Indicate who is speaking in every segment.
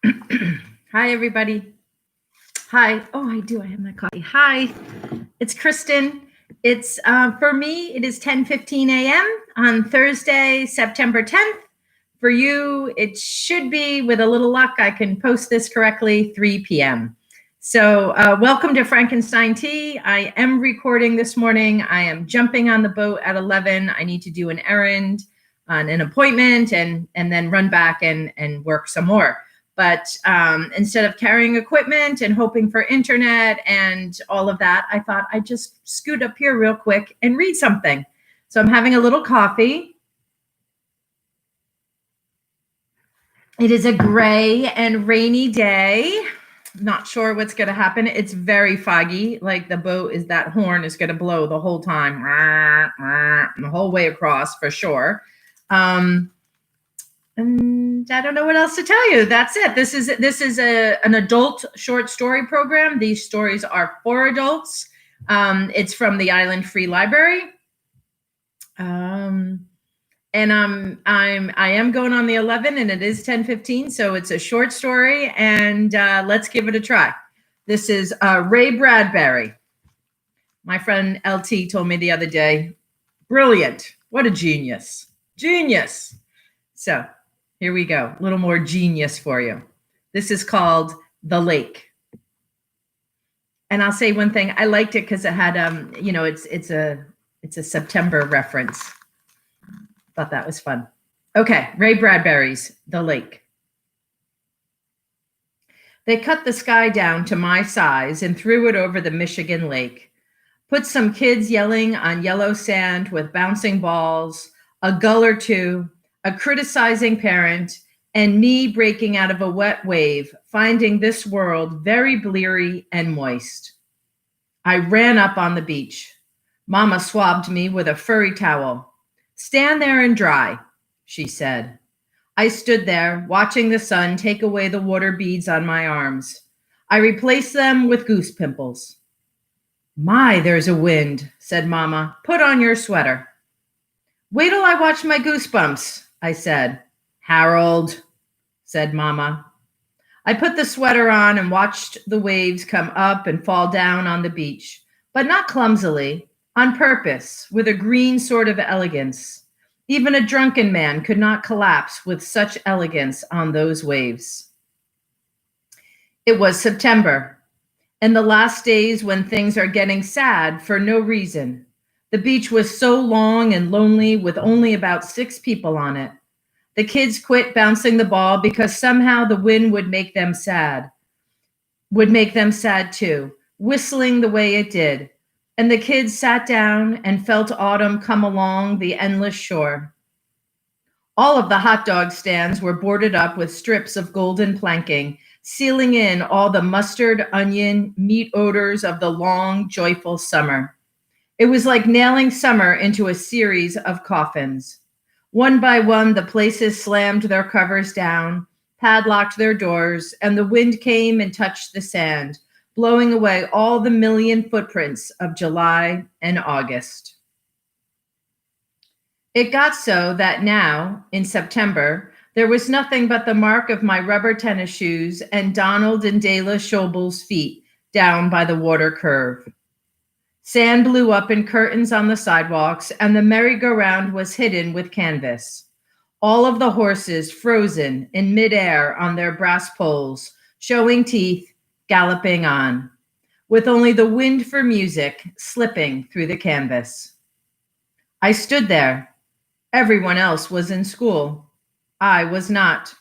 Speaker 1: Hi, everybody. Hi. Oh, I do. I have my coffee. Hi, it's Kristen. It's for me. It is 10:15 a.m. on Thursday, September 10th. For you, it should be, with a little luck, I can post this correctly, 3 p.m. So, welcome to Frankenstein Tea. I am recording this morning. I am jumping on the boat at 11. I need to do an errand on an appointment and then run back and work some more. But instead of carrying equipment and hoping for internet and all of that, I thought I'd just scoot up here real quick and read something. So I'm having a little coffee. It is a gray and rainy day. Not sure what's going to happen. It's very foggy. Like the boat is, that horn is going to blow the whole time, the whole way across for sure. And I don't know what else to tell you. That's it. This is an adult short story program. These stories are for adults. It's from the Island Free Library. And I am going on the 11, and it is 10:15, so it's a short story, and let's give it a try. This is Ray Bradbury. My friend LT told me the other day, brilliant. What a genius. Genius. So here we go. A little more genius for you. This is called The Lake. And I'll say one thing. I liked it because it had, it's a September reference. Thought that was fun. Okay, Ray Bradbury's The Lake. They cut the sky down to my size and threw it over the Michigan lake. Put some kids yelling on yellow sand with bouncing balls, a gull or two, a criticizing parent, and me breaking out of a wet wave, finding this world very bleary and moist. I ran up on the beach. Mama swabbed me with a furry towel. Stand there and dry, she said. I stood there, watching the sun take away the water beads on my arms. I replaced them with goose pimples. My, there's a wind, said Mama. Put on your sweater. Wait till I watch my goosebumps, I said. Harold, said Mama. I put the sweater on and watched the waves come up and fall down on the beach, but not clumsily, on purpose, with a green sort of elegance. Even a drunken man could not collapse with such elegance on those waves. It was September, and the last days when things are getting sad for no reason. The beach was so long and lonely with only about 6 people on it. The kids quit bouncing the ball because somehow the wind would make them sad too, whistling the way it did. And the kids sat down and felt autumn come along the endless shore. All of the hot dog stands were boarded up with strips of golden planking, sealing in all the mustard, onion, meat odors of the long, joyful summer. It was like nailing summer into a series of coffins. One by one, the places slammed their covers down, padlocked their doors, and the wind came and touched the sand, blowing away all the million footprints of July and August. It got so that now, in September, there was nothing but the mark of my rubber tennis shoes and Donald and Dela Schobel's feet down by the water curve. Sand blew up in curtains on the sidewalks, and the merry-go-round was hidden with canvas. All of the horses frozen in midair on their brass poles, showing teeth, galloping on, with only the wind for music slipping through the canvas. I stood there. Everyone else was in school. I was not.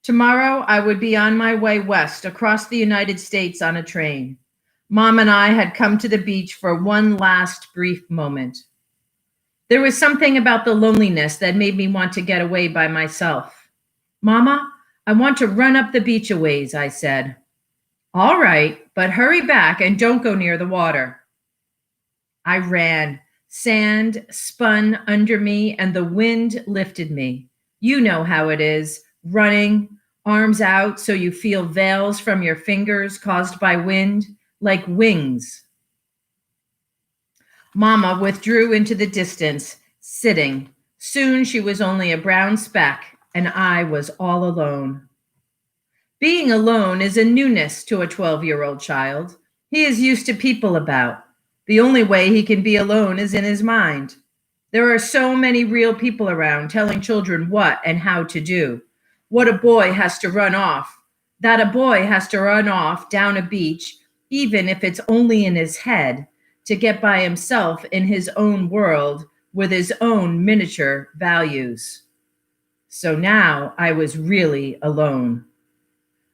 Speaker 1: Tomorrow I would be on my way west across the United States on a train. Mom and I had come to the beach for one last brief moment. There was something about the loneliness that made me want to get away by myself. Mama, I want to run up the beach a ways, I said. All right, but hurry back and don't go near the water. I ran. Sand spun under me and the wind lifted me. You know how it is, running, arms out so you feel veils from your fingers caused by wind, like wings. Mama withdrew into the distance, sitting. Soon she was only a brown speck, and I was all alone. Being alone is a newness to a 12-year-old child. He is used to people about. The only way he can be alone is in his mind. There are so many real people around telling children what and how to do. What a boy has to run off. That a boy has to run off down a beach, even if it's only in his head, to get by himself in his own world with his own miniature values. So now I was really alone.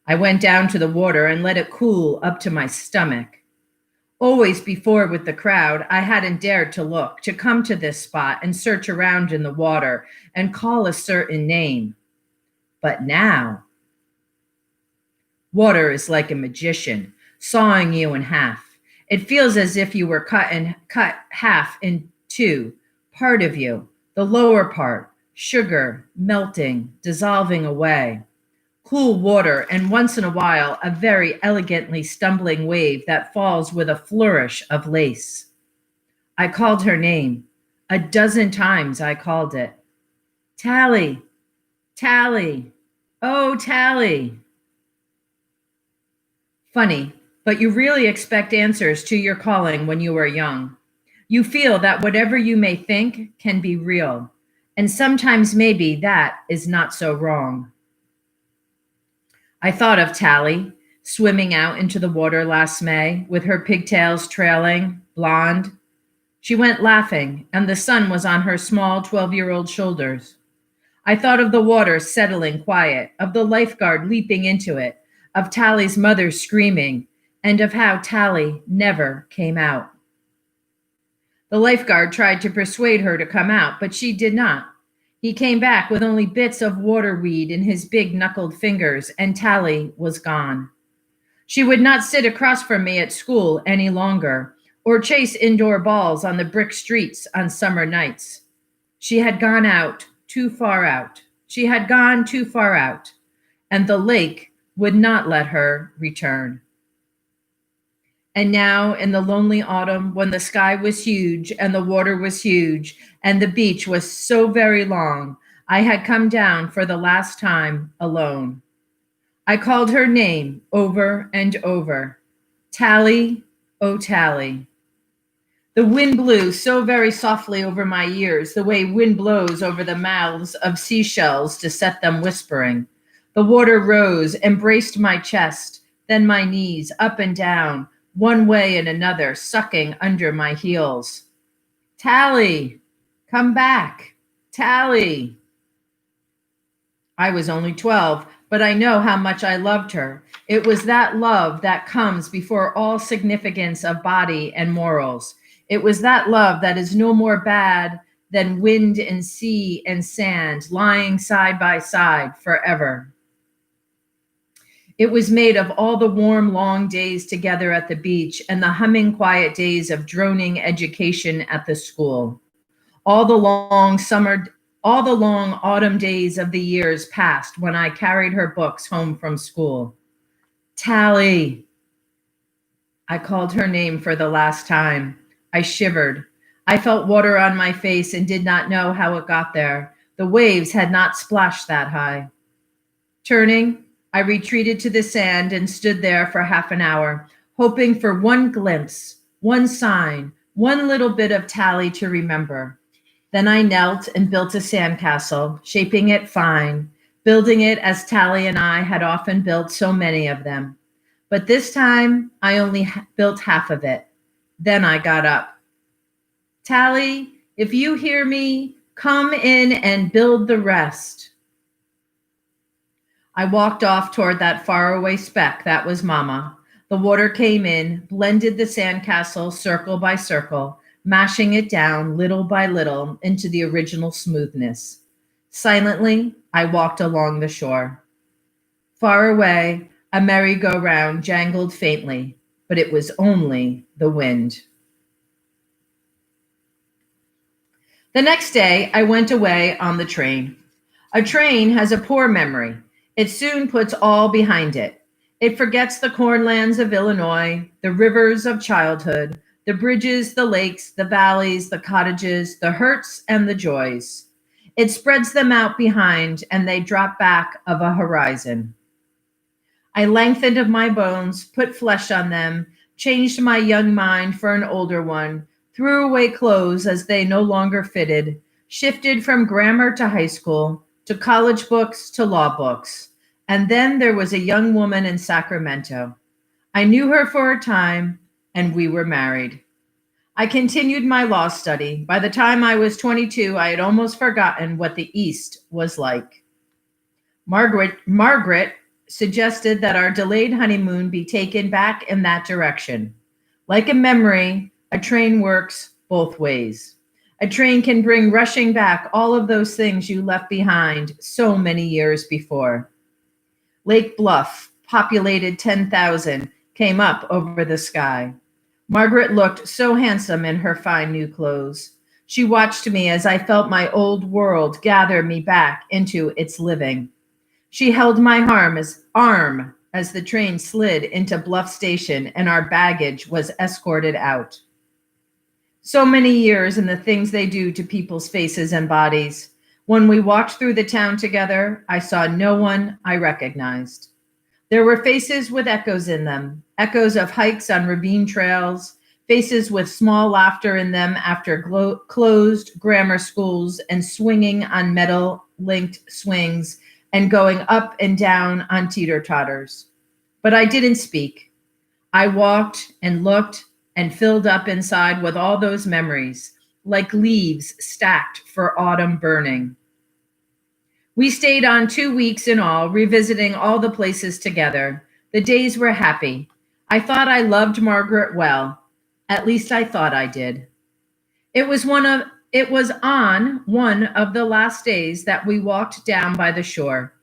Speaker 1: I went down to the water and let it cool up to my stomach. Always before with the crowd, I hadn't dared to look, to come to this spot and search around in the water and call a certain name. But now, water is like a magician, sawing you in half. It feels as if you were cut half in two. Part of you, the lower part, sugar, melting, dissolving away. Cool water, and once in a while, a very elegantly stumbling wave that falls with a flourish of lace. I called her name. A dozen times I called it. Tally, Tally, oh, Tally. Funny, but you really expect answers to your calling when you are young. You feel that whatever you may think can be real, and sometimes maybe that is not so wrong. I thought of Tally swimming out into the water last May with her pigtails trailing, blonde. She went laughing, and the sun was on her small 12-year-old shoulders. I thought of the water settling quiet, of the lifeguard leaping into it, of Tally's mother screaming, and of how Tally never came out. The lifeguard tried to persuade her to come out, but she did not. He came back with only bits of water weed in his big knuckled fingers, and Tally was gone. She would not sit across from me at school any longer, or chase indoor balls on the brick streets on summer nights. She had gone out, too far out. She had gone too far out, and the lake would not let her return. And now, in the lonely autumn, when the sky was huge and the water was huge and the beach was so very long, I had come down for the last time alone. I called her name over and over. Tally, oh Tally. The wind blew so very softly over my ears, the way wind blows over the mouths of seashells to set them whispering. The water rose, embraced my chest, then my knees, up and down, one way and another, sucking under my heels. Tally, come back. Tally. I was only 12, but I know how much I loved her. It was that love that comes before all significance of body and morals. It was that love that is no more bad than wind and sea and sand lying side by side forever. It was made of all the warm, long days together at the beach and the humming, quiet days of droning education at the school. All the long autumn days of the years past when I carried her books home from school. Tally. I called her name for the last time. I shivered. I felt water on my face and did not know how it got there. The waves had not splashed that high. Turning, I retreated to the sand and stood there for half an hour, hoping for one glimpse, one sign, one little bit of Tally to remember. Then I knelt and built a sandcastle, shaping it fine, building it as Tally and I had often built so many of them. But this time, I only built half of it. Then I got up. Tally, if you hear me, come in and build the rest. I walked off toward that faraway speck that was Mama. The water came in, blended the sandcastle circle by circle, mashing it down little by little into the original smoothness. Silently, I walked along the shore. Far away, a merry-go-round jangled faintly, but it was only the wind. The next day, I went away on the train. A train has a poor memory. It soon puts all behind it. It forgets the cornlands of Illinois, the rivers of childhood, the bridges, the lakes, the valleys, the cottages, the hurts and the joys. It spreads them out behind, and they drop back of a horizon. I lengthened of my bones, put flesh on them, changed my young mind for an older one, threw away clothes as they no longer fitted, shifted from grammar to high school, to college books to law books. And then there was a young woman in Sacramento. I knew her for a time, and we were married. I continued my law study. By the time I was 22, I had almost forgotten what the East was like. Margaret suggested that our delayed honeymoon be taken back in that direction. Like a memory, a train works both ways. A train can bring rushing back all of those things you left behind so many years before. Lake Bluff, populated 10,000, came up over the sky. Margaret looked so handsome in her fine new clothes. She watched me as I felt my old world gather me back into its living. She held my arm as the train slid into Bluff Station and our baggage was escorted out. So many years and the things they do to people's faces and bodies. When we walked through the town together, I saw no one I recognized. There were faces with echoes in them, echoes of hikes on ravine trails, faces with small laughter in them after closed grammar schools and swinging on metal-linked swings and going up and down on teeter-totters. But I didn't speak. I walked and looked and filled up inside with all those memories, like leaves stacked for autumn burning. We stayed on 2 weeks in all, revisiting all the places together. The days were happy. I thought I loved Margaret well. At least I thought I did. It was on one of the last days that we walked down by the shore.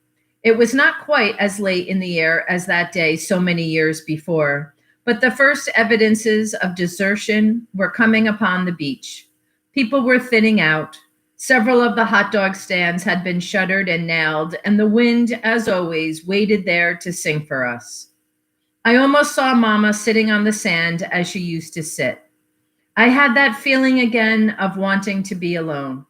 Speaker 1: It was not quite as late in the year as that day so many years before, but the first evidences of desertion were coming upon the beach. People were thinning out. Several of the hot dog stands had been shuttered and nailed, and the wind, as always, waited there to sing for us. I almost saw Mama sitting on the sand as she used to sit. I had that feeling again of wanting to be alone,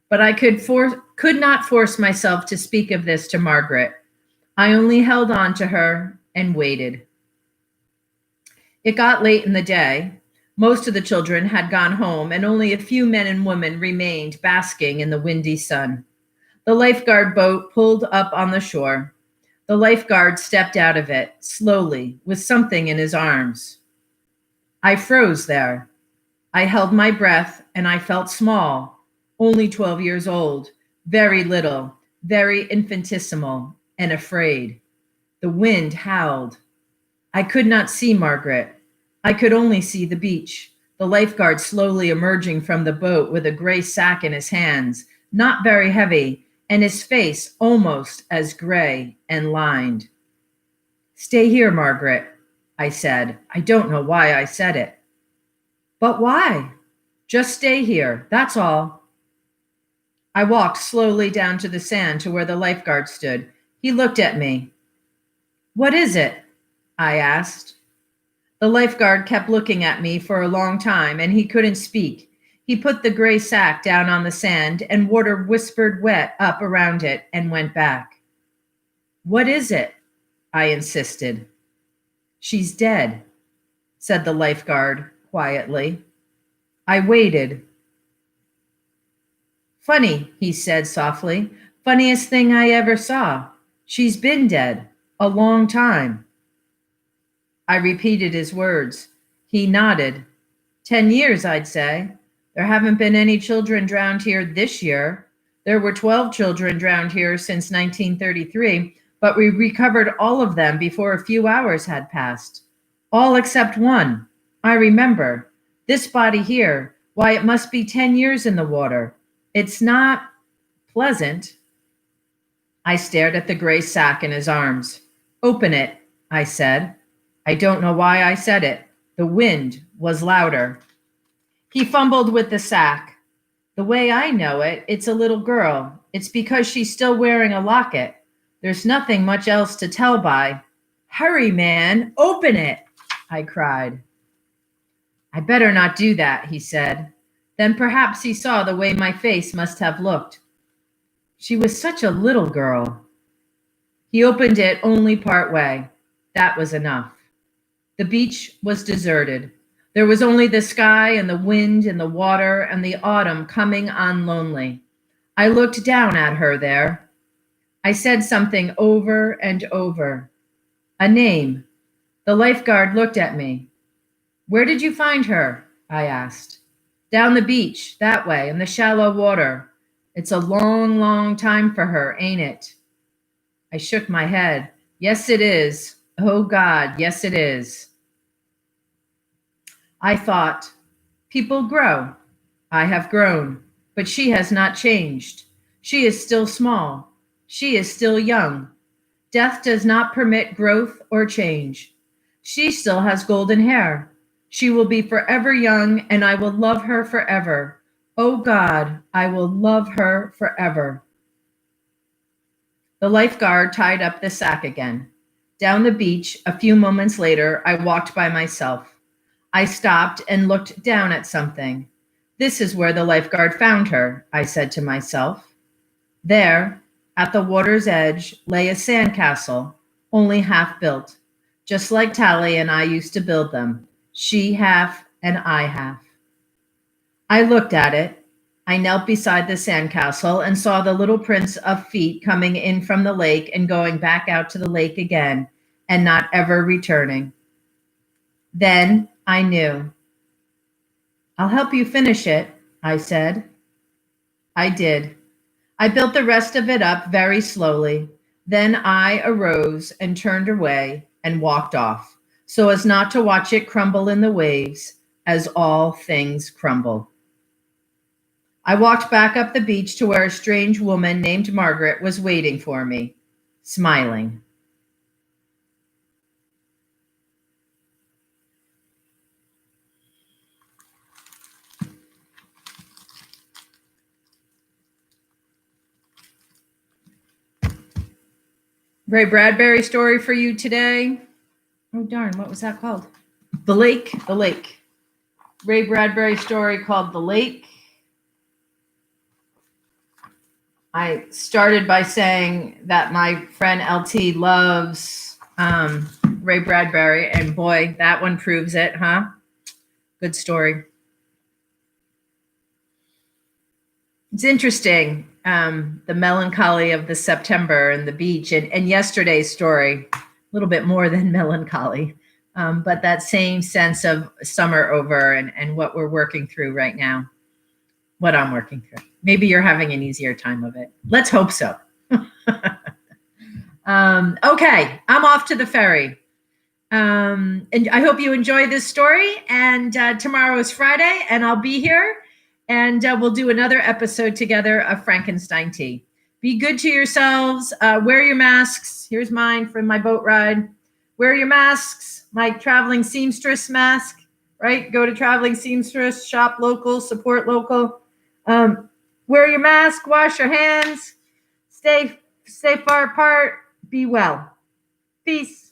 Speaker 1: but I could not force myself to speak of this to Margaret. I only held on to her and waited. It got late in the day. Most of the children had gone home, and only a few men and women remained basking in the windy sun. The lifeguard boat pulled up on the shore. The lifeguard stepped out of it, slowly, with something in his arms. I froze there. I held my breath, and I felt small, only 12 years old, very little, very infinitesimal, and afraid. The wind howled. I could not see Margaret. I could only see the beach, the lifeguard slowly emerging from the boat with a gray sack in his hands, not very heavy, and his face almost as gray and lined. "Stay here, Margaret," I said. I don't know why I said it. "But why?" "Just stay here, that's all." I walked slowly down to the sand to where the lifeguard stood. He looked at me. "What is it?" I asked. The lifeguard kept looking at me for a long time, and he couldn't speak. He put the gray sack down on the sand, and water whispered wet up around it and went back. "What is it?" I insisted. "She's dead," said the lifeguard quietly. I waited. "Funny," he said softly. "Funniest thing I ever saw. She's been dead a long time." I repeated his words. He nodded. 10 years, I'd say. There haven't been any children drowned here this year. There were 12 children drowned here since 1933, but we recovered all of them before a few hours had passed. All except one. I remember. This body here. Why, it must be 10 years in the water. It's not pleasant. I stared at the gray sack in his arms. "Open it," I said. I don't know why I said it. The wind was louder. He fumbled with the sack. "The way I know it, it's a little girl. It's because she's still wearing a locket. There's nothing much else to tell by." "Hurry, man, open it," I cried. "I better not do that," he said. Then perhaps he saw the way my face must have looked. She was such a little girl. He opened it only part way. That was enough. The beach was deserted. There was only the sky and the wind and the water and the autumn coming on lonely. I looked down at her there. I said something over and over. A name. The lifeguard looked at me. Where did you find her? I asked. Down the beach, that way, in the shallow water. It's a long, long time for her, ain't it? I shook my head. Yes, it is. Oh, God, yes, it is. I thought, people grow. I have grown, but she has not changed. She is still small. She is still young. Death does not permit growth or change. She still has golden hair. She will be forever young, and I will love her forever. Oh God, I will love her forever. The lifeguard tied up the sack again. Down the beach, a few moments later, I walked by myself. I stopped and looked down at something. This is where the lifeguard found her, I said to myself. There, at the water's edge, lay a sandcastle, only half built, just like Tally and I used to build them, she half and I half. I looked at it. I knelt beside the sandcastle and saw the little prints of feet coming in from the lake and going back out to the lake again and not ever returning. Then I knew. I'll help you finish it, I said. I did. I built the rest of it up very slowly. Then I arose and turned away and walked off, so as not to watch it crumble in the waves, as all things crumble. I walked back up the beach to where a strange woman named Margaret was waiting for me, smiling. Ray Bradbury story for you today. Oh, darn, what was that called? The Lake, The Lake. Ray Bradbury story called The Lake. I started by saying that my friend LT loves Ray Bradbury, and boy, that one proves it, huh? Good story. It's interesting, the melancholy of the September and the beach, and yesterday's story, a little bit more than melancholy, but that same sense of summer over and what we're working through right now, what I'm working through. Maybe you're having an easier time of it. Let's hope so. Okay, I'm off to the ferry. And I hope you enjoy this story. And tomorrow is Friday, and I'll be here. And we'll do another episode together of Frankenstein Tea. Be good to yourselves. Wear your masks. Here's mine from my boat ride. Wear your masks. My traveling seamstress mask, right? Go to traveling seamstress, shop local, support local. Wear your mask. Wash your hands. Stay far apart. Be well. Peace.